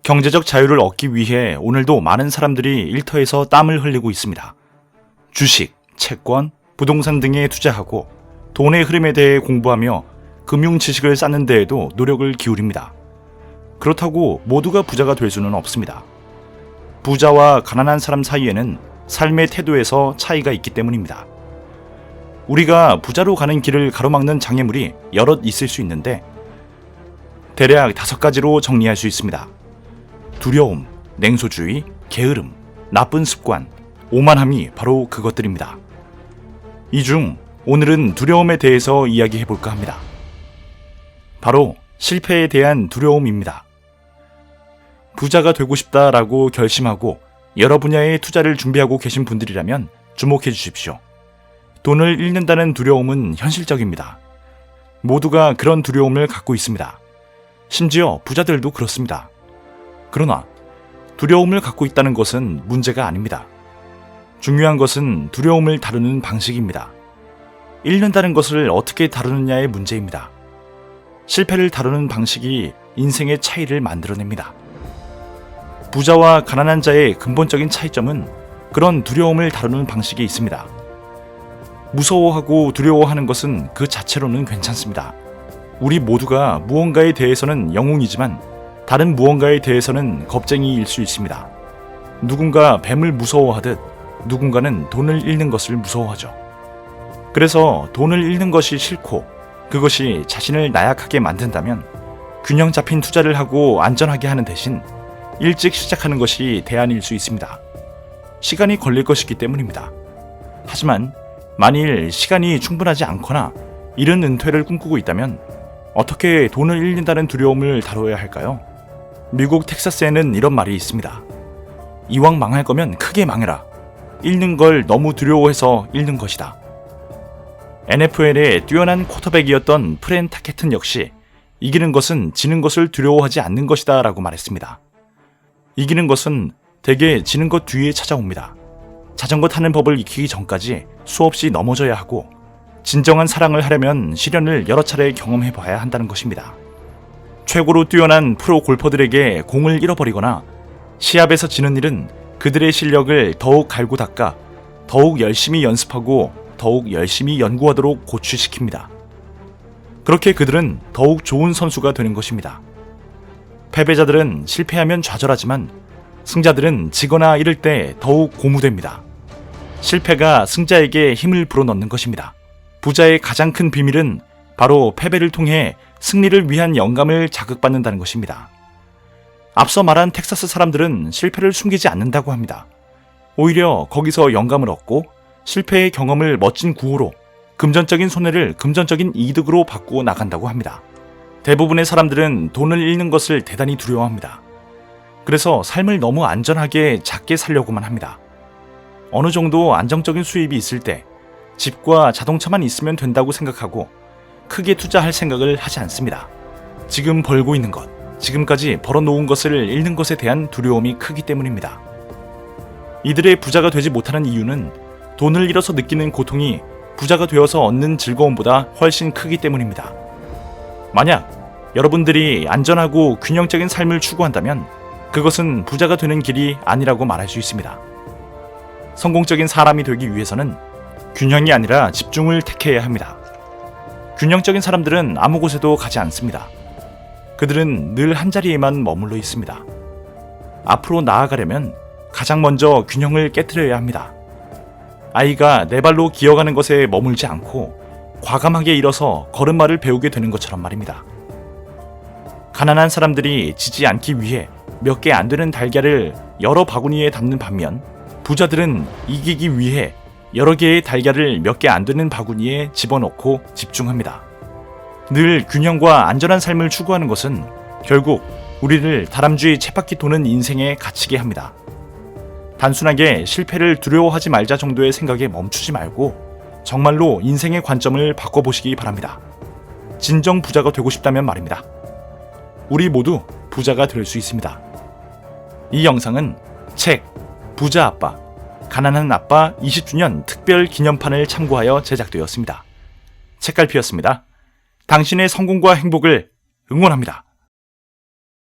경제적 자유를 얻기 위해 오늘도 많은 사람들이 일터에서 땀을 흘리고 있습니다. 주식, 채권, 부동산 등에 투자하고 돈의 흐름에 대해 공부하며 금융 지식을 쌓는 데에도 노력을 기울입니다. 그렇다고 모두가 부자가 될 수는 없습니다. 부자와 가난한 사람 사이에는 삶의 태도에서 차이가 있기 때문입니다. 우리가 부자로 가는 길을 가로막는 장애물이 여럿 있을 수 있는데 대략 5가지로 정리할 수 있습니다. 두려움, 냉소주의, 게으름, 나쁜 습관, 오만함이 바로 그것들입니다. 이 중 오늘은 두려움에 대해서 이야기해 볼까 합니다. 바로 실패에 대한 두려움입니다. 부자가 되고 싶다라고 결심하고 여러 분야의 투자를 준비하고 계신 분들이라면 주목해 주십시오. 돈을 잃는다는 두려움은 현실적입니다. 모두가 그런 두려움을 갖고 있습니다. 심지어 부자들도 그렇습니다. 그러나 두려움을 갖고 있다는 것은 문제가 아닙니다. 중요한 것은 두려움을 다루는 방식입니다. 잃는다는 것을 어떻게 다루느냐의 문제입니다. 실패를 다루는 방식이 인생의 차이를 만들어냅니다. 부자와 가난한 자의 근본적인 차이점은 그런 두려움을 다루는 방식에 있습니다. 무서워하고 두려워하는 것은 그 자체로는 괜찮습니다. 우리 모두가 무언가에 대해서는 영웅이지만 다른 무언가에 대해서는 겁쟁이일 수 있습니다. 누군가 뱀을 무서워하듯 누군가는 돈을 잃는 것을 무서워하죠. 그래서 돈을 잃는 것이 싫고 그것이 자신을 나약하게 만든다면 균형 잡힌 투자를 하고 안전하게 하는 대신 일찍 시작하는 것이 대안일 수 있습니다. 시간이 걸릴 것이기 때문입니다. 하지만 만일 시간이 충분하지 않거나 이른 은퇴를 꿈꾸고 있다면 어떻게 돈을 잃는다는 두려움을 다뤄야 할까요? 미국 텍사스에는 이런 말이 있습니다. 이왕 망할 거면 크게 망해라. 잃는 걸 너무 두려워해서 잃는 것이다. NFL의 뛰어난 쿼터백이었던 프렌 타켓은 역시 이기는 것은 지는 것을 두려워하지 않는 것이다 라고 말했습니다. 이기는 것은 대개 지는 것 뒤에 찾아옵니다. 자전거 타는 법을 익히기 전까지 수없이 넘어져야 하고 진정한 사랑을 하려면 시련을 여러 차례 경험해 봐야 한다는 것입니다. 최고로 뛰어난 프로 골퍼들에게 공을 잃어버리거나 시합에서 지는 일은 그들의 실력을 더욱 갈고 닦아 더욱 열심히 연습하고 더욱 열심히 연구하도록 고취시킵니다. 그렇게 그들은 더욱 좋은 선수가 되는 것입니다. 패배자들은 실패하면 좌절하지만 승자들은 지거나 잃을 때 더욱 고무됩니다. 실패가 승자에게 힘을 불어넣는 것입니다. 부자의 가장 큰 비밀은 바로 패배를 통해 승리를 위한 영감을 자극받는다는 것입니다. 앞서 말한 텍사스 사람들은 실패를 숨기지 않는다고 합니다. 오히려 거기서 영감을 얻고 실패의 경험을 멋진 구호로 금전적인 손해를 금전적인 이득으로 바꾸어 나간다고 합니다. 대부분의 사람들은 돈을 잃는 것을 대단히 두려워합니다. 그래서 삶을 너무 안전하게 작게 살려고만 합니다. 어느 정도 안정적인 수입이 있을 때 집과 자동차만 있으면 된다고 생각하고 크게 투자할 생각을 하지 않습니다. 지금 벌고 있는 것, 지금까지 벌어놓은 것을 잃는 것에 대한 두려움이 크기 때문입니다. 이들의 부자가 되지 못하는 이유는 돈을 잃어서 느끼는 고통이 부자가 되어서 얻는 즐거움보다 훨씬 크기 때문입니다. 만약 여러분들이 안전하고 균형적인 삶을 추구한다면 그것은 부자가 되는 길이 아니라고 말할 수 있습니다. 성공적인 사람이 되기 위해서는 균형이 아니라 집중을 택해야 합니다. 균형적인 사람들은 아무 곳에도 가지 않습니다. 그들은 늘 한자리에만 머물러 있습니다. 앞으로 나아가려면 가장 먼저 균형을 깨트려야 합니다. 아이가 네 발로 기어가는 것에 머물지 않고 과감하게 일어서 걸음마를 배우게 되는 것처럼 말입니다. 가난한 사람들이 지지 않기 위해 몇 개 안 되는 달걀을 여러 바구니에 담는 반면 부자들은 이기기 위해 여러 개의 달걀을 몇 개 안 되는 바구니에 집어넣고 집중합니다. 늘 균형과 안전한 삶을 추구하는 것은 결국 우리를 다람쥐 쳇바퀴 도는 인생에 갇히게 합니다. 단순하게 실패를 두려워하지 말자 정도의 생각에 멈추지 말고 정말로 인생의 관점을 바꿔보시기 바랍니다. 진정 부자가 되고 싶다면 말입니다. 우리 모두 부자가 될 수 있습니다. 이 영상은 책 부자 아빠, 가난한 아빠 20주년 특별 기념판을 참고하여 제작되었습니다. 책갈피였습니다. 당신의 성공과 행복을 응원합니다.